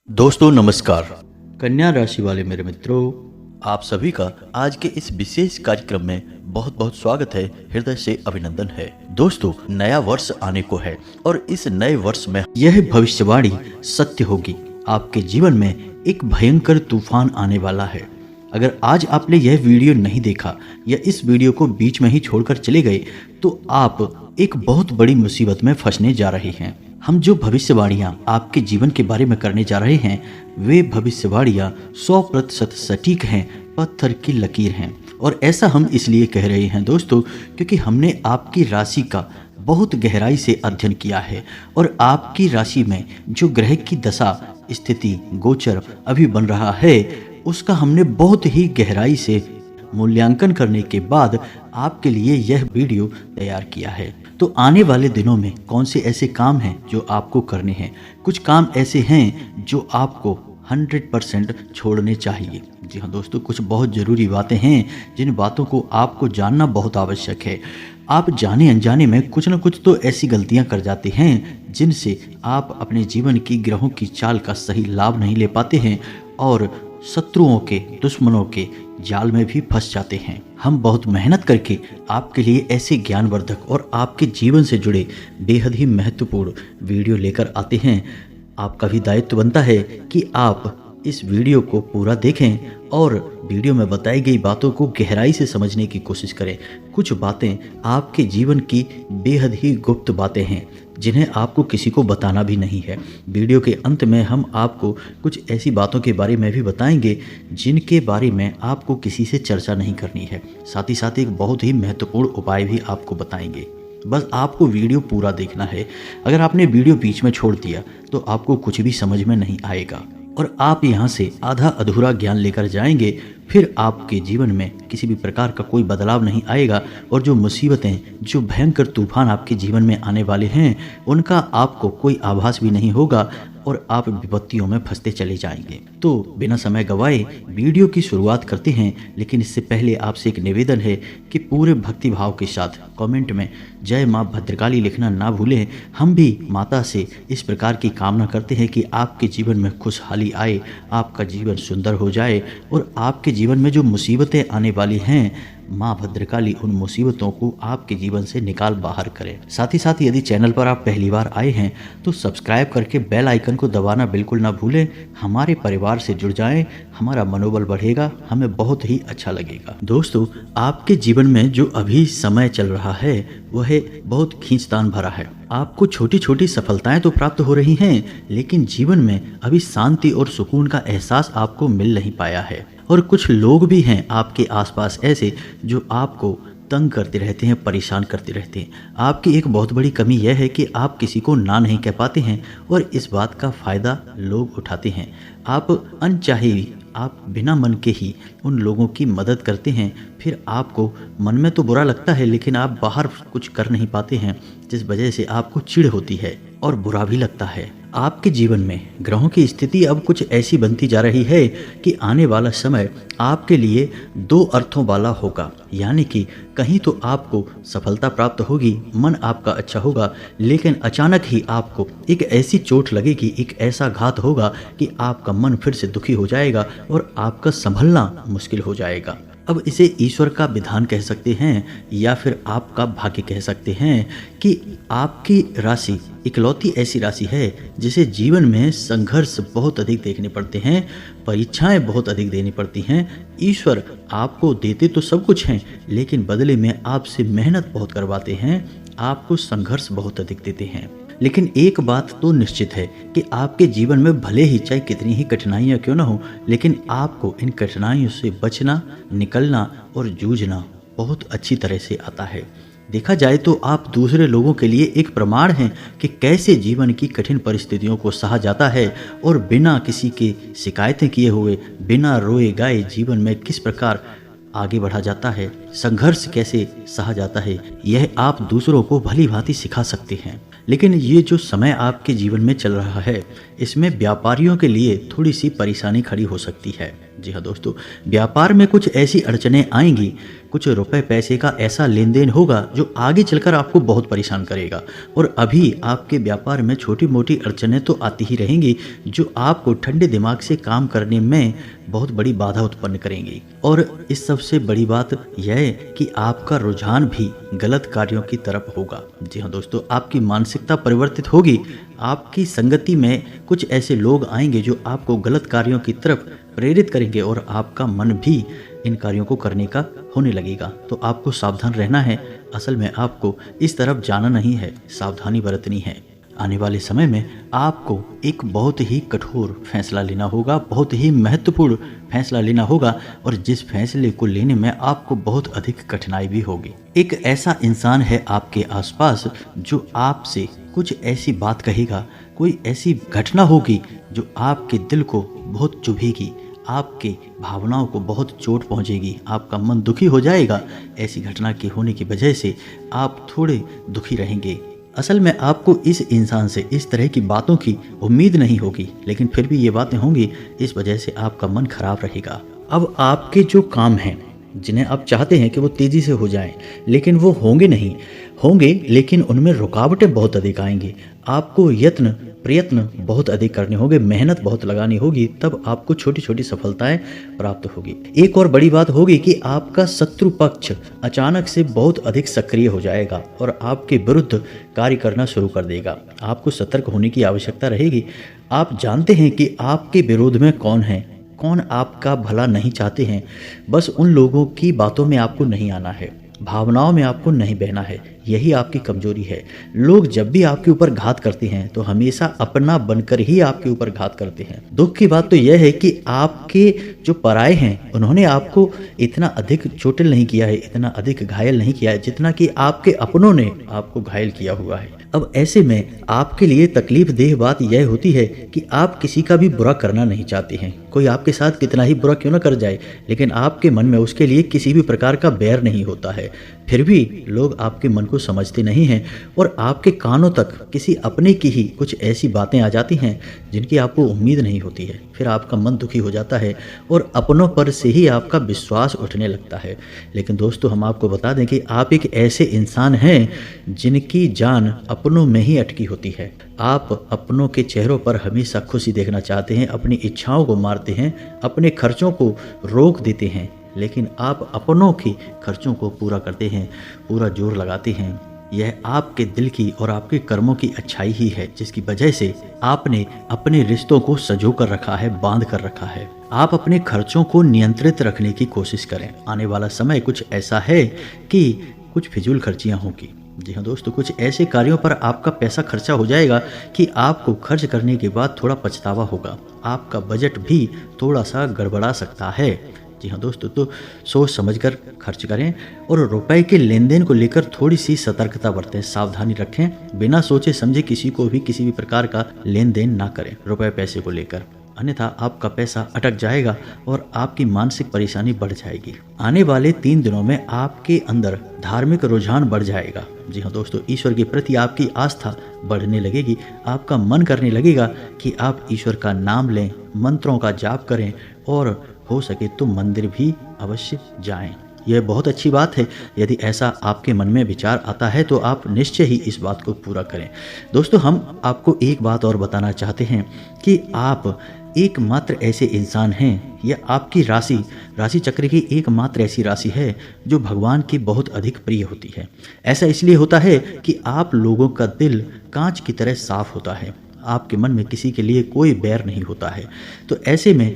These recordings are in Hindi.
दोस्तों नमस्कार। कन्या राशि वाले मेरे मित्रों, आप सभी का आज के इस विशेष कार्यक्रम में बहुत बहुत स्वागत है, हृदय से अभिनंदन है। दोस्तों, नया वर्ष आने को है और इस नए वर्ष में यह भविष्यवाणी सत्य होगी। आपके जीवन में एक भयंकर तूफान आने वाला है। अगर आज आपने यह वीडियो नहीं देखा या इस वीडियो को बीच में ही छोड़कर चले गए तो आप एक बहुत बड़ी मुसीबत में फंसने जा रहे हैं। हम जो भविष्यवाणियां आपके जीवन के बारे में करने जा रहे हैं वे भविष्यवाणियां 100% सटीक हैं, पत्थर की लकीर हैं। और ऐसा हम इसलिए कह रहे हैं दोस्तों, क्योंकि हमने आपकी राशि का बहुत गहराई से अध्ययन किया है और आपकी राशि में जो ग्रह की दशा, स्थिति, गोचर अभी बन रहा है उसका हमने बहुत ही गहराई से मूल्यांकन करने के बाद आपके लिए यह वीडियो तैयार किया है। तो आने वाले दिनों में कौन से ऐसे काम हैं जो आपको करने हैं। कुछ काम ऐसे हैं जो आपको 100% छोड़ने चाहिए। जी हाँ दोस्तों, कुछ बहुत ज़रूरी बातें हैं जिन बातों को आपको जानना बहुत आवश्यक है। आप जाने अनजाने में कुछ न कुछ तो ऐसी गलतियां कर जाते हैं जिनसे आप अपने जीवन की ग्रहों की चाल का सही लाभ नहीं ले पाते हैं और शत्रुओं के, दुश्मनों के जाल में भी फंस जाते हैं। हम बहुत मेहनत करके आपके लिए ऐसे ज्ञानवर्धक और आपके जीवन से जुड़े बेहद ही महत्वपूर्ण वीडियो लेकर आते हैं। आपका भी दायित्व बनता है कि आप इस वीडियो को पूरा देखें और वीडियो में बताई गई बातों को गहराई से समझने की कोशिश करें। कुछ बातें आपके जीवन की बेहद ही गुप्त बातें हैं जिन्हें आपको किसी को बताना भी नहीं है। वीडियो के अंत में हम आपको कुछ ऐसी बातों के बारे में भी बताएंगे जिनके बारे में आपको किसी से चर्चा नहीं करनी है। साथ ही साथ एक बहुत ही महत्वपूर्ण उपाय भी आपको बताएंगे। बस आपको वीडियो पूरा देखना है। अगर आपने वीडियो बीच में छोड़ दिया तो आपको कुछ भी समझ में नहीं आएगा और आप यहाँ से आधा अधूरा ज्ञान लेकर जाएंगे, फिर आपके जीवन में किसी भी प्रकार का कोई बदलाव नहीं आएगा और जो मुसीबतें, जो भयंकर तूफान आपके जीवन में आने वाले हैं उनका आपको कोई आभास भी नहीं होगा और आप विपत्तियों में फंसते चले जाएंगे। तो बिना समय गवाए वीडियो की शुरुआत करते हैं, लेकिन इससे पहले आपसे एक निवेदन है कि पूरे भक्ति भाव के साथ कमेंट में जय माँ भद्रकाली लिखना ना भूलें। हम भी माता से इस प्रकार की कामना करते हैं कि आपके जीवन में खुशहाली आए, आपका जीवन सुंदर हो जाए और आपके जीवन में जो मुसीबतें आने वाली हैं माँ भद्रकाली उन मुसीबतों को आपके जीवन से निकाल बाहर करें। साथ ही साथ यदि चैनल पर आप पहली बार आए हैं तो सब्सक्राइब करके बेल आइकन को दबाना बिल्कुल ना भूलें। हमारे परिवार से जुड़ जाएं, हमारा मनोबल बढ़ेगा, हमें बहुत ही अच्छा लगेगा। दोस्तों, आपके जीवन में जो अभी समय चल रहा है वह बहुत खींचतान भरा है। आपको छोटी छोटी सफलताएं तो प्राप्त हो रही हैं, लेकिन जीवन में अभी शांति और सुकून का एहसास आपको मिल नहीं पाया है। और कुछ लोग भी हैं आपके आसपास ऐसे जो आपको तंग करते रहते हैं, परेशान करते रहते हैं। आपकी एक बहुत बड़ी कमी यह है कि आप किसी को ना नहीं कह पाते हैं और इस बात का फ़ायदा लोग उठाते हैं। आप अनचाहे, आप बिना मन के ही उन लोगों की मदद करते हैं, फिर आपको मन में तो बुरा लगता है लेकिन आप बाहर कुछ कर नहीं पाते हैं, जिस वजह से आपको चिढ़ होती है और बुरा भी लगता है। आपके जीवन में ग्रहों की स्थिति अब कुछ ऐसी बनती जा रही है कि आने वाला समय आपके लिए दो अर्थों वाला होगा। यानी कि कहीं तो आपको सफलता प्राप्त होगी, मन आपका अच्छा होगा, लेकिन अचानक ही आपको एक ऐसी चोट लगेगी, एक ऐसा घात होगा कि आपका मन फिर से दुखी हो जाएगा और आपका संभलना मुश्किल हो जाएगा। अब इसे ईश्वर का विधान कह सकते हैं या फिर आपका भाग्य कह सकते हैं कि आपकी राशि इकलौती ऐसी राशि है जिसे जीवन में संघर्ष बहुत अधिक देखने पड़ते हैं, परीक्षाएं बहुत अधिक देनी पड़ती हैं। ईश्वर आपको देते तो सब कुछ हैं, लेकिन बदले में आपसे मेहनत बहुत करवाते हैं, आपको संघर्ष बहुत अधिक देते हैं। लेकिन एक बात तो निश्चित है कि आपके जीवन में भले ही चाहे कितनी ही कठिनाइयाँ क्यों ना हो, लेकिन आपको इन कठिनाइयों से बचना, निकलना और जूझना बहुत अच्छी तरह से आता है। देखा जाए तो आप दूसरे लोगों के लिए एक प्रमाण हैं कि कैसे जीवन की कठिन परिस्थितियों को सहा जाता है और बिना किसी के शिकायतें किए हुए, बिना रोए गाए जीवन में किस प्रकार आगे बढ़ा जाता है, संघर्ष कैसे सहा जाता है, यह आप दूसरों को भली भांति सिखा सकते हैं। लेकिन ये जो समय आपके जीवन में चल रहा है इसमें व्यापारियों के लिए थोड़ी सी परेशानी खड़ी हो सकती है। जी हाँ दोस्तों, व्यापार में कुछ ऐसी अड़चनें आएंगी, कुछ रुपए पैसे का ऐसा लेन देन होगा जो आगे चलकर आपको बहुत परेशान करेगा। और अभी आपके व्यापार में छोटी मोटी अड़चनें तो आती ही रहेंगी जो आपको ठंडे दिमाग से काम करने में बहुत बड़ी बाधा उत्पन्न करेंगी। और इस सबसे बड़ी बात यह है कि आपका रुझान भी गलत कार्यों की तरफ होगा। जी हाँ दोस्तों, आपकी मानसिकता परिवर्तित होगी। आपकी संगति में कुछ ऐसे लोग आएंगे जो आपको गलत कार्यों की तरफ प्रेरित करेंगे और आपका मन भी इन कार्यों को करने का होने लगेगा। तो आपको सावधान रहना है। असल में आपको इस तरफ जाना नहीं है, सावधानी बरतनी है। आने वाले समय में आपको एक बहुत ही कठोर फैसला लेना होगा, बहुत ही महत्वपूर्ण फैसला लेना होगा, और जिस फैसले को लेने में आपको बहुत अधिक कठिनाई भी होगी। एक ऐसा इंसान है आपके आसपास जो आपसे कुछ ऐसी बात कहेगा, कोई ऐसी घटना होगी जो आपके दिल को बहुत चुभेगी, आपके भावनाओं को बहुत चोट पहुंचेगी, आपका मन दुखी हो जाएगा। ऐसी घटना के होने की वजह से आप थोड़े दुखी रहेंगे। असल में आपको इस इंसान से इस तरह की बातों की उम्मीद नहीं होगी, लेकिन फिर भी ये बातें होंगी, इस वजह से आपका मन खराब रहेगा। अब आपके जो काम हैं जिन्हें आप चाहते हैं कि वो तेज़ी से हो जाएं, लेकिन वो होंगे, लेकिन उनमें रुकावटें बहुत अधिक आएंगी। आपको प्रयत्न बहुत अधिक करने होंगे, मेहनत बहुत लगानी होगी, तब आपको छोटी छोटी सफलताएं प्राप्त होगी। एक और बड़ी बात होगी कि आपका शत्रु पक्ष अचानक से बहुत अधिक सक्रिय हो जाएगा और आपके विरुद्ध कार्य करना शुरू कर देगा। आपको सतर्क होने की आवश्यकता रहेगी। आप जानते हैं कि आपके विरोध में कौन है, कौन आपका भला नहीं चाहते हैं। बस उन लोगों की बातों में आपको नहीं आना है, भावनाओं में आपको नहीं बहना है। यही आपकी कमजोरी है। लोग जब भी आपके ऊपर घात करते हैं तो हमेशा अपना बनकर ही आपके ऊपर घात करते हैं। दुख की बात तो यह है कि आपके जो पराये हैं उन्होंने आपको इतना अधिक चोटिल नहीं किया है, इतना अधिक घायल नहीं किया है जितना कि आपके अपनों ने आपको घायल किया हुआ है। अब ऐसे में आपके लिए तकलीफ देह बात यह होती है कि आप किसी का भी बुरा करना नहीं चाहते हैं। कोई आपके साथ कितना ही बुरा क्यों ना कर जाए, लेकिन आपके मन में उसके लिए किसी भी प्रकार का बैर नहीं होता है। फिर भी लोग आपके मन को समझते नहीं हैं और आपके कानों तक किसी अपने की ही कुछ ऐसी बातें आ जाती हैं जिनकी आपको उम्मीद नहीं होती है। फिर आपका मन दुखी हो जाता है और अपनों पर से ही आपका विश्वास उठने लगता है। लेकिन दोस्तों, हम आपको बता दें कि आप एक ऐसे इंसान हैं जिनकी जान अपनों में ही अटकी होती है। आप अपनों के चेहरों पर हमेशा खुशी देखना चाहते हैं, अपनी इच्छाओं को मारते हैं, अपने खर्चों को रोक देते हैं, लेकिन आप अपनों के खर्चों को पूरा करते हैं, पूरा जोर लगाते हैं। यह आपके दिल की और आपके कर्मों की अच्छाई ही है जिसकी वजह से आपने अपने रिश्तों को संजो कर रखा है, बांध कर रखा है। आप अपने खर्चों को नियंत्रित रखने की कोशिश करें। आने वाला समय कुछ ऐसा है कि कुछ फिजूल खर्चियाँ होंगी। जी हाँ दोस्तों, कुछ ऐसे कार्यों पर आपका पैसा खर्चा हो जाएगा कि आपको खर्च करने के बाद थोड़ा पछतावा होगा। आपका बजट भी थोड़ा सा गड़बड़ा सकता है। जी हाँ दोस्तों, तो सोच समझकर खर्च करें और रुपए के लेन देन को लेकर थोड़ी सी सतर्कता बरतें, सावधानी रखें। बिना सोचे समझे किसी को भी किसी भी प्रकार का लेन देन ना करें रुपए पैसे को लेकर, अन्यथा आपका पैसा अटक जाएगा और आपकी मानसिक परेशानी बढ़ जाएगी। आने वाले 3 दिनों में आपके अंदर धार्मिक रुझान बढ़ जाएगा। जी हाँ दोस्तों, ईश्वर के प्रति आपकी आस्था बढ़ने लगेगी। आपका मन करने लगेगा कि आप ईश्वर का नाम लें, मंत्रों का जाप करें और हो सके तो मंदिर भी अवश्य जाएं। यह बहुत अच्छी बात है। यदि ऐसा आपके मन में विचार आता है तो आप निश्चय ही इस बात को पूरा करें। दोस्तों, हम आपको एक बात और बताना चाहते हैं कि आप एकमात्र ऐसे इंसान हैं, यह आपकी राशि चक्र की एकमात्र ऐसी राशि है जो भगवान की बहुत अधिक प्रिय होती है। ऐसा इसलिए होता है कि आप लोगों का दिल कांच की तरह साफ होता है। आपके मन में किसी के लिए कोई बैर नहीं होता है। तो ऐसे में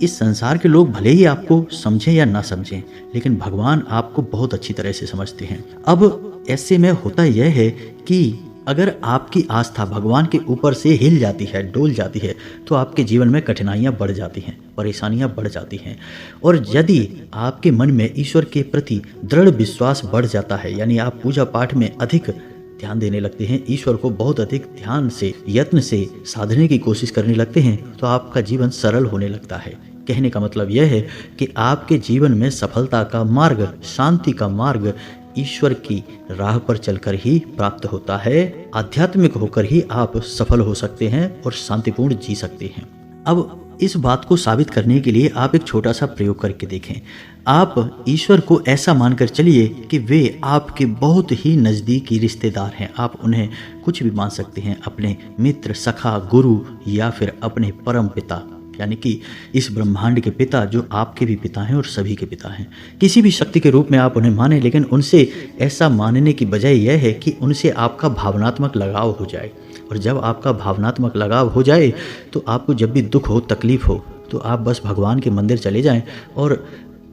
इस संसार के लोग भले ही आपको समझें या ना समझें, लेकिन भगवान आपको बहुत अच्छी तरह से समझते हैं। अब ऐसे में होता यह है कि अगर आपकी आस्था भगवान के ऊपर से हिल जाती है, डोल जाती है, तो आपके जीवन में कठिनाइयाँ बढ़ जाती हैं, परेशानियाँ बढ़ जाती हैं। और यदि आपके मन में ईश्वर के प्रति दृढ़ विश्वास बढ़ जाता है, यानी आप पूजा पाठ में अधिक ध्यान देने लगते हैं, ईश्वर को बहुत अधिक ध्यान से, यत्न से साधने की कोशिश करने लगते हैं, तो आपका जीवन सरल होने लगता है। कहने का मतलब यह है कि आपके जीवन में सफलता का मार्ग, शांति का मार्ग ईश्वर की राह पर चलकर ही प्राप्त होता है। आध्यात्मिक होकर ही आप सफल हो सकते हैं और शांतिपूर्ण जी सकते हैं। अब इस बात को साबित करने के लिए आप एक छोटा सा प्रयोग करके देखें। आप ईश्वर को ऐसा मानकर चलिए कि वे आपके बहुत ही नज़दीकी रिश्तेदार हैं। आप उन्हें कुछ भी मान सकते हैं, अपने मित्र, सखा, गुरु या फिर अपने परम पिता, यानी कि इस ब्रह्मांड के पिता जो आपके भी पिता हैं और सभी के पिता हैं। किसी भी शक्ति के रूप में आप उन्हें माने, लेकिन उनसे ऐसा मानने की वजह यह है कि उनसे आपका भावनात्मक लगाव हो जाए। और जब आपका भावनात्मक लगाव हो जाए तो आपको जब भी दुख हो, तकलीफ हो, तो आप बस भगवान के मंदिर चले जाएं और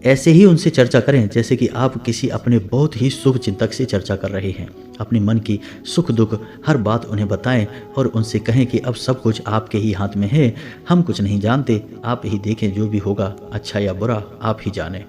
ऐसे ही उनसे चर्चा करें जैसे कि आप किसी अपने बहुत ही शुभ चिंतक से चर्चा कर रहे हैं। अपने मन की सुख दुख हर बात उन्हें बताएं और उनसे कहें कि अब सब कुछ आपके ही हाथ में है, हम कुछ नहीं जानते, आप ही देखें, जो भी होगा अच्छा या बुरा आप ही जानें।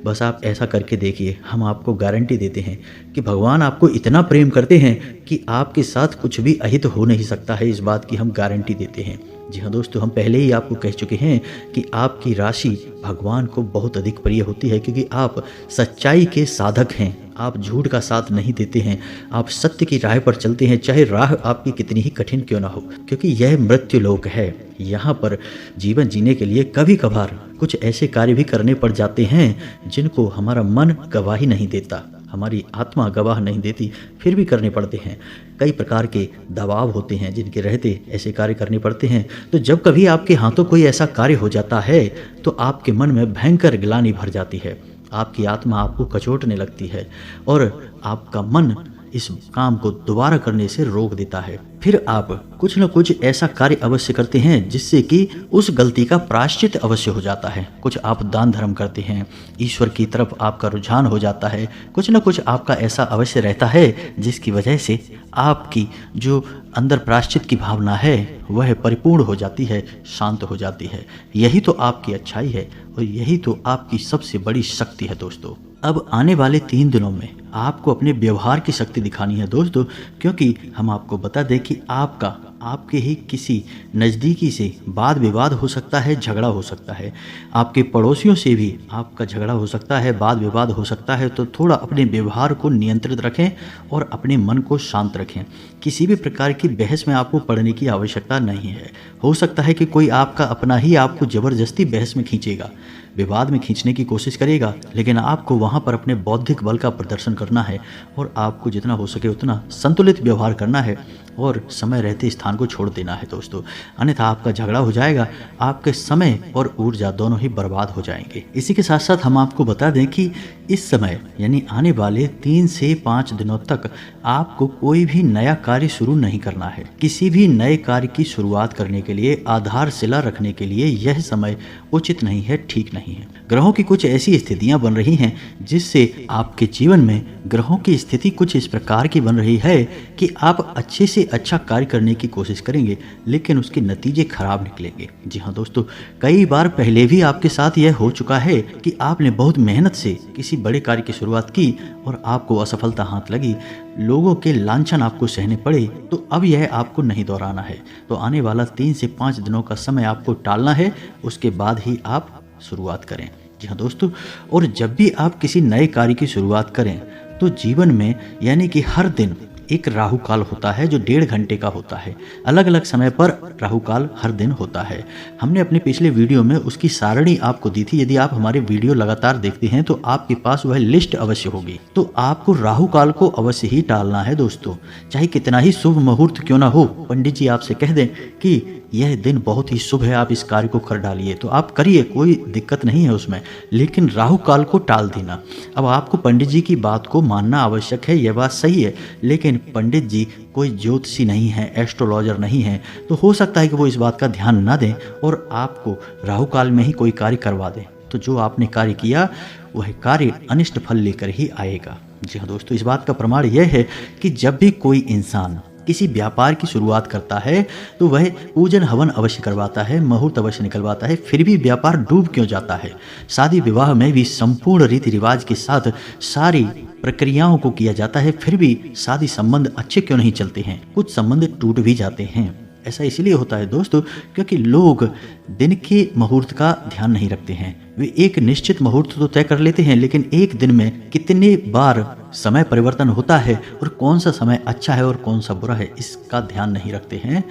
बस आप ऐसा करके देखिए, हम आपको गारंटी देते हैं कि भगवान आपको इतना प्रेम करते हैं कि आपके साथ कुछ भी अहित हो नहीं सकता है। इस बात की हम गारंटी देते हैं। जी हाँ दोस्तों, हम पहले ही आपको कह चुके हैं कि आपकी राशि भगवान को बहुत अधिक प्रिय होती है, क्योंकि आप सच्चाई के साधक हैं। आप झूठ का साथ नहीं देते हैं, आप सत्य की राह पर चलते हैं, चाहे राह आपकी कितनी ही कठिन क्यों ना हो, क्योंकि यह मृत्यु लोक है। यहाँ पर जीवन जीने के लिए कभी कभार कुछ ऐसे कार्य भी करने पड़ जाते हैं जिनको हमारा मन गवाही नहीं देता, हमारी आत्मा गवाह नहीं देती, फिर भी करने पड़ते हैं। कई प्रकार के दबाव होते हैं जिनके रहते ऐसे कार्य करने पड़ते हैं। तो जब कभी आपके हाथों कोई ऐसा कार्य हो जाता है तो आपके मन में भयंकर ग्लानि भर जाती है, आपकी आत्मा आपको कचोटने लगती है और आपका मन इस काम को दोबारा करने से रोक देता है। फिर आप कुछ न कुछ ऐसा कार्य अवश्य करते हैं जिससे कि उस गलती का प्रायश्चित अवश्य हो जाता है। कुछ आप दान धर्म करते हैं, ईश्वर की तरफ आपका रुझान हो जाता है। कुछ न कुछ आपका ऐसा अवश्य रहता है जिसकी वजह से आपकी जो अंदर प्रायश्चित की भावना है वह परिपूर्ण हो जाती है, शांत हो जाती है। यही तो आपकी अच्छाई है और यही तो आपकी सबसे बड़ी शक्ति है दोस्तों। अब आने वाले 3 दिनों में आपको अपने व्यवहार की शक्ति दिखानी है दोस्तों, क्योंकि हम आपको बता दें कि आपके ही किसी नज़दीकी से वाद विवाद हो सकता है, झगड़ा हो सकता है, आपके पड़ोसियों से भी आपका झगड़ा हो सकता है, वाद विवाद हो सकता है। तो थोड़ा अपने व्यवहार को नियंत्रित रखें और अपने मन को शांत रखें। किसी भी प्रकार की बहस में आपको पड़ने की आवश्यकता नहीं है। हो सकता है कि कोई आपका अपना ही आपको ज़बरदस्ती बहस में खींचेगा, विवाद में खींचने की कोशिश करेगा, लेकिन आपको वहाँ पर अपने बौद्धिक बल का प्रदर्शन करना है और आपको जितना हो सके उतना संतुलित व्यवहार करना है और समय रहते स्थान को छोड़ देना है दोस्तों, अन्यथा आपका झगड़ा हो जाएगा, आपके समय और ऊर्जा दोनों ही बर्बाद हो जाएंगे। इसी के साथ साथ हम आपको बता दें कि इस समय यानी आने वाले 3 से 5 दिनों तक आपको कोई भी नया कार्य शुरू नहीं करना है। किसी भी नए कार्य की शुरुआत करने के लिए, आधारशिला रखने के लिए यह समय उचित नहीं है, ठीक नहीं है। ग्रहों की कुछ ऐसी स्थितियां बन रही हैं जिससे आपके जीवन में ग्रहों की स्थिति कुछ इस प्रकार की बन रही है कि आप अच्छे से अच्छा कार्य करने की कोशिश करेंगे लेकिन उसके नतीजे खराब निकलेंगे। जी हाँ दोस्तों, कई बार पहले भी आपके साथ यह हो चुका है कि आपने बहुत मेहनत से किसी बड़े कार्य की शुरुआत की और आपको असफलता हाथ लगी, लोगों के लांछन आपको सहने पड़े। तो अब यह आपको नहीं दोहराना है। तो आने वाला 3 से 5 दिनों का समय आपको टालना है, उसके बाद ही आप शुरुआत करें। जी हाँ दोस्तों, और जब भी आप किसी नए कार्य की शुरुआत करें तो जीवन में यानी कि हर दिन एक राहु काल होता है जो 1.5 घंटे का होता है। अलग अलग समय पर राहु काल हर दिन होता है। हमने अपने पिछले वीडियो में उसकी सारणी आपको दी थी। यदि आप हमारे वीडियो लगातार देखते हैं तो आपके पास वह लिस्ट अवश्य होगी। तो आपको राहु काल को अवश्य ही टालना है दोस्तों, चाहे कितना ही शुभ मुहूर्त क्यों ना हो। पंडित जी आपसे कह दें कि यह दिन बहुत ही शुभ है, आप इस कार्य को कर डालिए, तो आप करिए, कोई दिक्कत नहीं है उसमें, लेकिन राहु काल को टाल देना। अब आपको पंडित जी की बात को मानना आवश्यक है, यह बात सही है, लेकिन पंडित जी कोई ज्योतिषी नहीं है, एस्ट्रोलॉजर नहीं है, तो हो सकता है कि वो इस बात का ध्यान ना दें और आपको राहु काल में ही कोई कार्य करवा दें। तो जो आपने कार्य किया वह कार्य अनिष्ट फल लेकर ही आएगा। जी हाँ दोस्तों, इस बात का प्रमाण यह है कि जब भी कोई इंसान किसी व्यापार की शुरुआत करता है तो वह पूजन हवन अवश्य करवाता है, मुहूर्त अवश्य निकलवाता है, फिर भी व्यापार डूब क्यों जाता है। शादी विवाह में भी संपूर्ण रीति रिवाज के साथ सारी प्रक्रियाओं को किया जाता है, फिर भी शादी संबंध अच्छे क्यों नहीं चलते हैं, कुछ संबंध टूट भी जाते हैं। ऐसा इसलिए होता है दोस्तों क्योंकि लोग दिन के मुहूर्त का ध्यान नहीं रखते हैं। वे एक निश्चित मुहूर्त तो तय कर लेते हैं, लेकिन एक दिन में कितने बार समय परिवर्तन होता है और कौन सा समय अच्छा है और कौन सा बुरा है इसका ध्यान नहीं रखते हैं।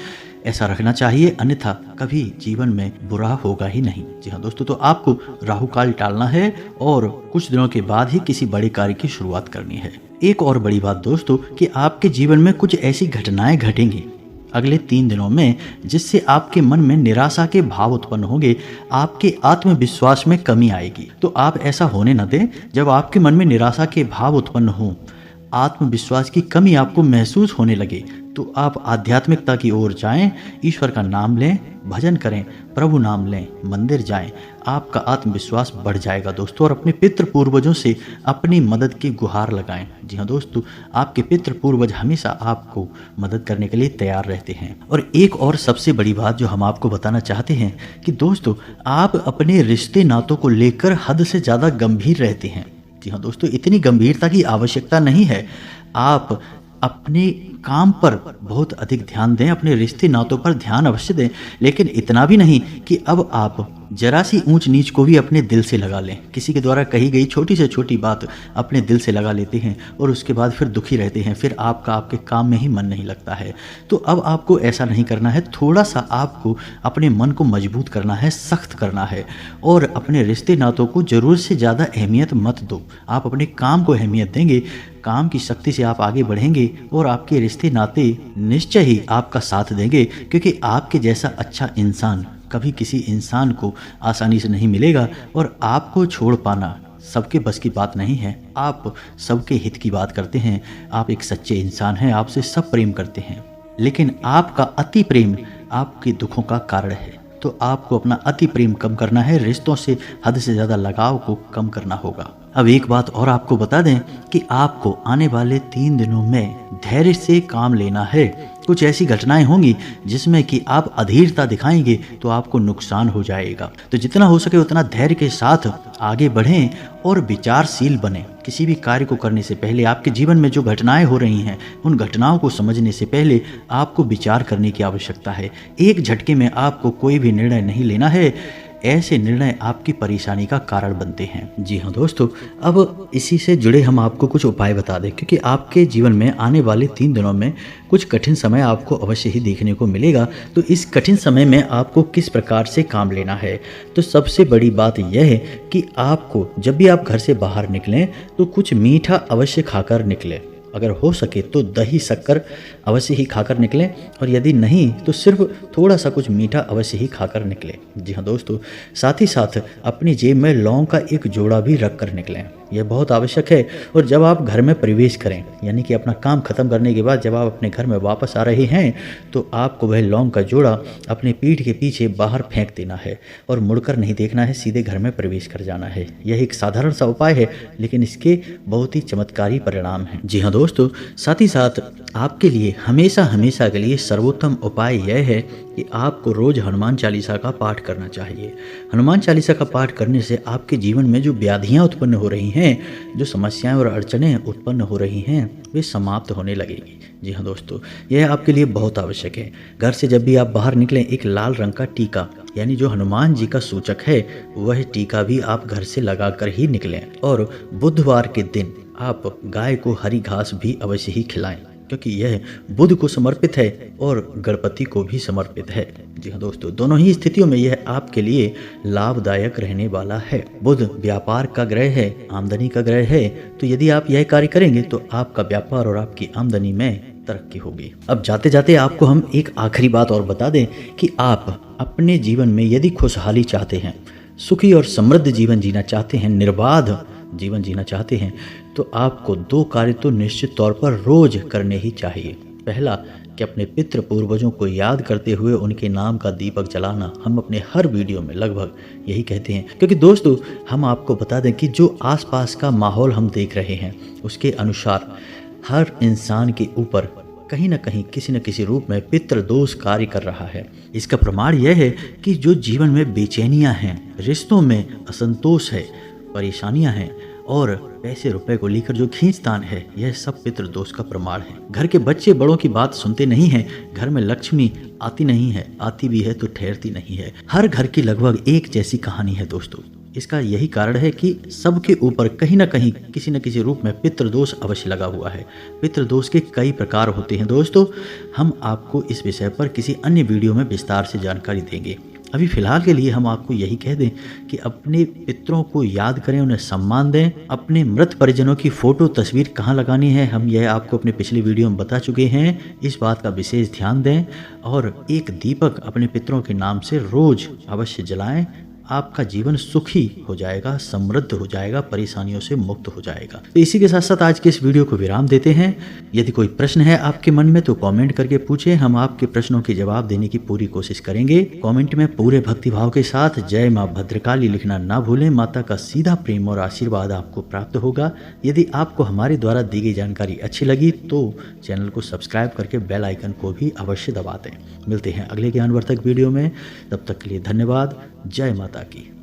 ऐसा रखना चाहिए, अन्यथा कभी जीवन में बुरा होगा ही नहीं। जी हाँ दोस्तों, तो आपको राहु काल टालना है और कुछ दिनों के बाद ही किसी बड़े कार्य की शुरुआत करनी है। एक और बड़ी बात दोस्तों कि आपके जीवन में कुछ ऐसी घटनाएं घटेंगी अगले 3 दिनों में जिससे आपके मन में निराशा के भाव उत्पन्न होंगे, आपके आत्मविश्वास में कमी आएगी। तो आप ऐसा होने न दें। जब आपके मन में निराशा के भाव उत्पन्न हो, आत्मविश्वास की कमी आपको महसूस होने लगे, तो आप आध्यात्मिकता की ओर जाएं, ईश्वर का नाम लें, भजन करें, प्रभु नाम लें, मंदिर जाएं। आपका आत्मविश्वास बढ़ जाएगा दोस्तों। और अपने पितृ पूर्वजों से अपनी मदद की गुहार लगाएं। जी हाँ दोस्तों, आपके पितृ पूर्वज हमेशा आपको मदद करने के लिए तैयार रहते हैं। और एक और सबसे बड़ी बात जो हम आपको बताना चाहते हैं कि दोस्तों, आप अपने रिश्ते नातों को लेकर हद से ज़्यादा गंभीर रहते हैं। जी हाँ दोस्तों, इतनी गंभीरता की आवश्यकता नहीं है। आप अपने काम पर बहुत अधिक ध्यान दें, अपने रिश्ते नातों पर ध्यान अवश्य दें, लेकिन इतना भी नहीं कि अब आप जरा सी ऊंच नीच को भी अपने दिल से लगा लें। किसी के द्वारा कही गई छोटी से छोटी बात अपने दिल से लगा लेते हैं और उसके बाद फिर दुखी रहते हैं, फिर आपके काम में ही मन नहीं लगता है। तो अब आपको ऐसा नहीं करना है। थोड़ा सा आपको अपने मन को मजबूत करना है, सख्त करना है और अपने रिश्ते नातों को ज़रूरत से ज़्यादा अहमियत मत दो। आप अपने काम को अहमियत देंगे, काम की शक्ति से आप आगे बढ़ेंगे और आपके रिश्ते नाते निश्चय ही आपका साथ देंगे, क्योंकि आपके जैसा अच्छा इंसान कभी किसी इंसान को आसानी से नहीं मिलेगा। और आपको छोड़ पाना सबके बस की बात नहीं है। आप सबके हित की बात करते हैं, आप एक सच्चे इंसान हैं, आपसे सब प्रेम करते हैं, लेकिन आपका अति प्रेम आपके दुखों का कारण है। तो आपको अपना अति प्रेम कम करना है, रिश्तों से हद से ज़्यादा लगाव को कम करना होगा। अब एक बात और आपको बता दें कि आपको आने वाले 3 दिनों में धैर्य से काम लेना है। कुछ ऐसी घटनाएं होंगी जिसमें कि आप अधीरता दिखाएंगे तो आपको नुकसान हो जाएगा। तो जितना हो सके उतना धैर्य के साथ आगे बढ़ें और विचारशील बने। किसी भी कार्य को करने से पहले, आपके जीवन में जो घटनाएं हो रही हैं उन घटनाओं को समझने से पहले आपको विचार करने की आवश्यकता है। एक झटके में आपको कोई भी निर्णय नहीं लेना है, ऐसे निर्णय आपकी परेशानी का कारण बनते हैं। जी हाँ दोस्तों, अब इसी से जुड़े हम आपको कुछ उपाय बता दें, क्योंकि आपके जीवन में आने वाले 3 दिनों में कुछ कठिन समय आपको अवश्य ही देखने को मिलेगा। तो इस कठिन समय में आपको किस प्रकार से काम लेना है, तो सबसे बड़ी बात यह है कि आपको जब भी आप घर से बाहर निकलें तो कुछ मीठा अवश्य खाकर निकलें। अगर हो सके तो दही शक्कर अवश्य ही खाकर निकलें, और यदि नहीं तो सिर्फ थोड़ा सा कुछ मीठा अवश्य ही खाकर निकलें। जी हाँ दोस्तों, साथ ही साथ अपनी जेब में लौंग का एक जोड़ा भी रख कर निकलें, यह बहुत आवश्यक है। और जब आप घर में प्रवेश करें, यानी कि अपना काम खत्म करने के बाद जब आप अपने घर में वापस आ रहे हैं, तो आपको वह लौंग का जोड़ा अपने पीठ के पीछे बाहर फेंक देना है और मुड़कर नहीं देखना है, सीधे घर में प्रवेश कर जाना है। यह एक साधारण सा उपाय है, लेकिन इसके बहुत ही चमत्कारी परिणाम हैं। जी हाँ दोस्तों, साथ ही साथ आपके लिए हमेशा के लिए सर्वोत्तम उपाय यह है कि आपको रोज हनुमान चालीसा का पाठ करना चाहिए। हनुमान चालीसा का पाठ करने से आपके जीवन में जो व्याधियां उत्पन्न हो रही हैं, जो समस्याएं और अड़चनें उत्पन्न हो रही हैं, वे समाप्त होने लगेगी। जी हाँ दोस्तों, यह आपके लिए बहुत आवश्यक है। घर से जब भी आप बाहर निकलें, एक लाल रंग का टीका, यानी जो हनुमान जी का सूचक है, वह टीका भी आप घर से लगाकर ही निकलें। और बुधवार के दिन आप गाय को हरी घास भी अवश्य ही खिलाएं, क्योंकि यह बुध को समर्पित है और गणपति को भी समर्पित है। जी हाँ दोस्तों, दोनों ही स्थितियों में यह आपके लिए लाभदायक रहने वाला है। बुध व्यापार का ग्रह है, आमदनी का ग्रह है, तो यदि आप यह कार्य करेंगे तो आपका व्यापार और आपकी आमदनी में तरक्की होगी। अब जाते जाते आपको हम एक आखिरी बात और बता दें कि आप अपने जीवन में यदि खुशहाली चाहते हैं, सुखी और समृद्ध जीवन जीना चाहते हैं, निर्बाध जीवन जीना चाहते हैं, तो आपको 2 कार्य तो निश्चित तौर पर रोज करने ही चाहिए। पहला कि अपने पितृ पूर्वजों को याद करते हुए उनके नाम का दीपक जलाना। हम अपने हर वीडियो में लगभग यही कहते हैं, क्योंकि दोस्तों हम आपको बता दें कि जो आसपास का माहौल हम देख रहे हैं उसके अनुसार हर इंसान के ऊपर कहीं ना कहीं किसी न किसी रूप में पितृदोष कार्य कर रहा है। इसका प्रमाण यह है कि जो जीवन में बेचैनियां हैं, रिश्तों में असंतोष है, परेशानियां हैं और पैसे रुपए को लेकर जो खींचतान है, यह सब पितृदोष का प्रमाण है। घर के बच्चे बड़ों की बात सुनते नहीं हैं, घर में लक्ष्मी आती नहीं है, आती भी है तो ठहरती नहीं है। हर घर की लगभग एक जैसी कहानी है दोस्तों। इसका यही कारण है कि सबके ऊपर कहीं ना कहीं किसी न किसी रूप में पितृदोष अवश्य लगा हुआ है। पितृदोष के कई प्रकार होते हैं दोस्तों, हम आपको इस विषय पर किसी अन्य वीडियो में विस्तार से जानकारी देंगे। अभी फिलहाल के लिए हम आपको यही कह दें कि अपने पितरों को याद करें, उन्हें सम्मान दें। अपने मृत परिजनों की फोटो तस्वीर कहाँ लगानी है हम यह आपको अपने पिछले वीडियो में बता चुके हैं, इस बात का विशेष ध्यान दें। और एक दीपक अपने पितरों के नाम से रोज अवश्य जलाएं। आपका जीवन सुखी हो जाएगा, समृद्ध हो जाएगा, परेशानियों से मुक्त हो जाएगा। तो इसी के साथ साथ आज के इस वीडियो को विराम देते हैं। यदि कोई प्रश्न है आपके मन में तो कमेंट करके पूछें, हम आपके प्रश्नों के जवाब देने की पूरी कोशिश करेंगे। कमेंट में पूरे भक्तिभाव के साथ जय माँ भद्रकाली लिखना ना भूलें। माता का सीधा प्रेम और आशीर्वाद आपको प्राप्त होगा। यदि आपको हमारे द्वारा दी गई जानकारी अच्छी लगी तो चैनल को सब्सक्राइब करके बेल आइकन को भी अवश्य दबा दें। मिलते हैं अगले ज्ञानवर्धक वीडियो में, तब तक के लिए धन्यवाद। जय माता की।